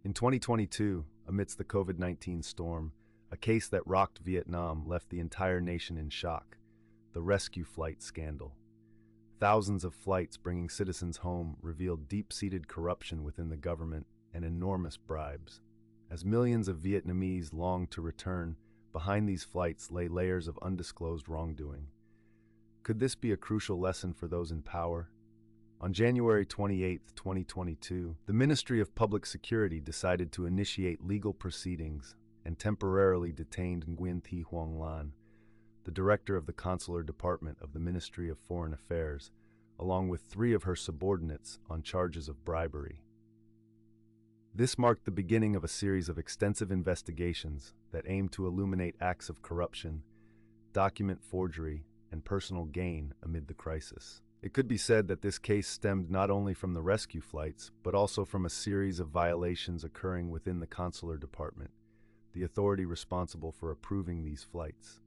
In 2022, amidst the COVID-19 storm, a case that rocked Vietnam left the entire nation in shock: the rescue flight scandal. Thousands of flights bringing citizens home revealed deep-seated corruption within the government and enormous bribes. As millions of Vietnamese longed to return, behind these flights lay layers of undisclosed wrongdoing. Could this be a crucial lesson for those in power? On January 28, 2022, the Ministry of Public Security decided to initiate legal proceedings and temporarily detained Nguyen, the director of the Consular Department of the Ministry of Foreign Affairs, along with 3 of her subordinates on charges of bribery. This marked the beginning of a series of extensive investigations that aimed to illuminate acts of corruption, document forgery, and personal gain amid the crisis. It could be said that this case stemmed not only from the rescue flights, but also from a series of violations occurring within the Consular Department, the authority responsible for approving these flights.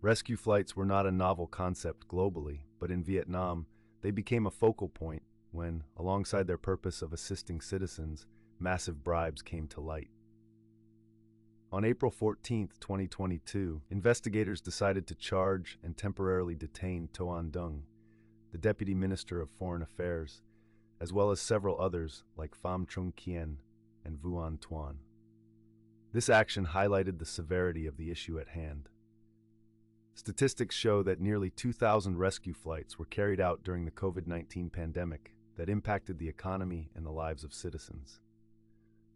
Rescue flights were not a novel concept globally, but in Vietnam, they became a focal point when, alongside their purpose of assisting citizens, massive bribes came to light. On April 14, 2022, investigators decided to charge and temporarily detain Dung, the Deputy Minister of Foreign Affairs, as well as several others like Pham Trung Kien and Vuan Tuan. This action highlighted the severity of the issue at hand. Statistics show that nearly 2,000 rescue flights were carried out during the COVID-19 pandemic that impacted the economy and the lives of citizens.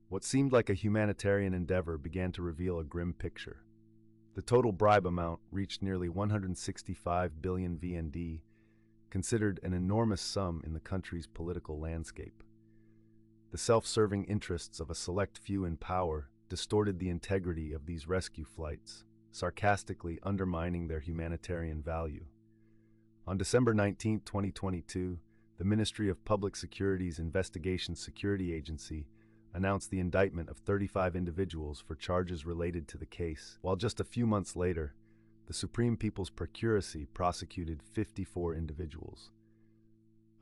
What seemed like a humanitarian endeavor began to reveal a grim picture. The total bribe amount reached nearly 165 billion VND, considered an enormous sum in the country's political landscape. The self-serving interests of a select few in power distorted the integrity of these rescue flights, sarcastically undermining their humanitarian value. On December 19, 2022, the Ministry of Public Security's Investigation Security Agency announced the indictment of 35 individuals for charges related to the case, while just a few months later, the Supreme People's Procuracy prosecuted 54 individuals.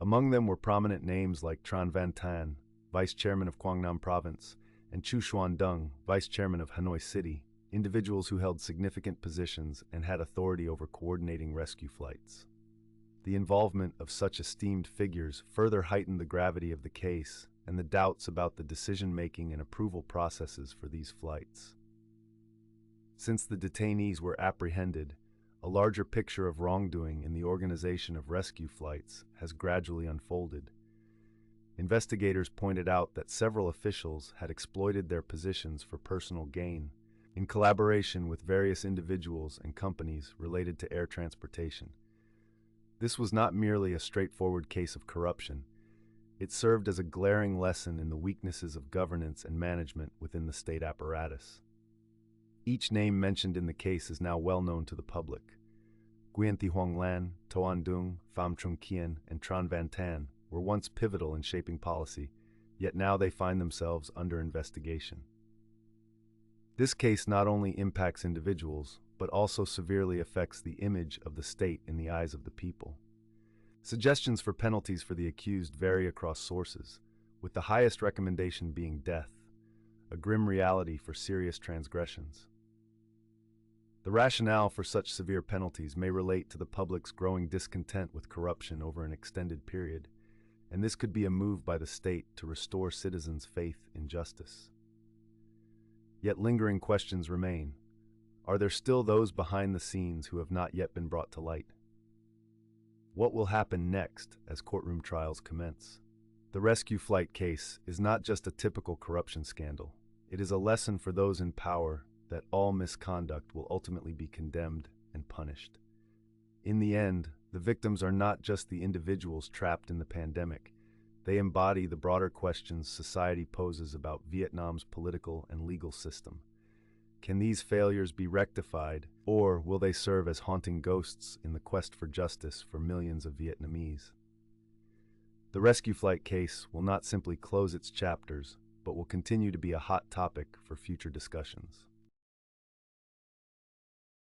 Among them were prominent names like Tran Van Tan, Vice Chairman of Quang Nam Province, and Chu Xuan Dung, Vice Chairman of Hanoi City, individuals who held significant positions and had authority over coordinating rescue flights. The involvement of such esteemed figures further heightened the gravity of the case and the doubts about the decision-making and approval processes for these flights. Since the detainees were apprehended, a larger picture of wrongdoing in the organization of rescue flights has gradually unfolded. Investigators pointed out that several officials had exploited their positions for personal gain, in collaboration with various individuals and companies related to air transportation. This was not merely a straightforward case of corruption. It served as a glaring lesson in the weaknesses of governance and management within the state apparatus. Each name mentioned in the case is now well known to the public. Nguyen, Toan Dung, Pham Trung Kien, and Tran Van Tan were once pivotal in shaping policy, yet now they find themselves under investigation. This case not only impacts individuals, but also severely affects the image of the state in the eyes of the people. Suggestions for penalties for the accused vary across sources, with the highest recommendation being death, a grim reality for serious transgressions. The rationale for such severe penalties may relate to the public's growing discontent with corruption over an extended period, and this could be a move by the state to restore citizens' faith in justice. Yet lingering questions remain. Are there still those behind the scenes who have not yet been brought to light? What will happen next as courtroom trials commence? The rescue flight case is not just a typical corruption scandal. It is a lesson for those in power that all misconduct will ultimately be condemned and punished. In the end, the victims are not just the individuals trapped in the pandemic. They embody the broader questions society poses about Vietnam's political and legal system. Can these failures be rectified, or will they serve as haunting ghosts in the quest for justice for millions of Vietnamese? The rescue flight case will not simply close its chapters, but will continue to be a hot topic for future discussions.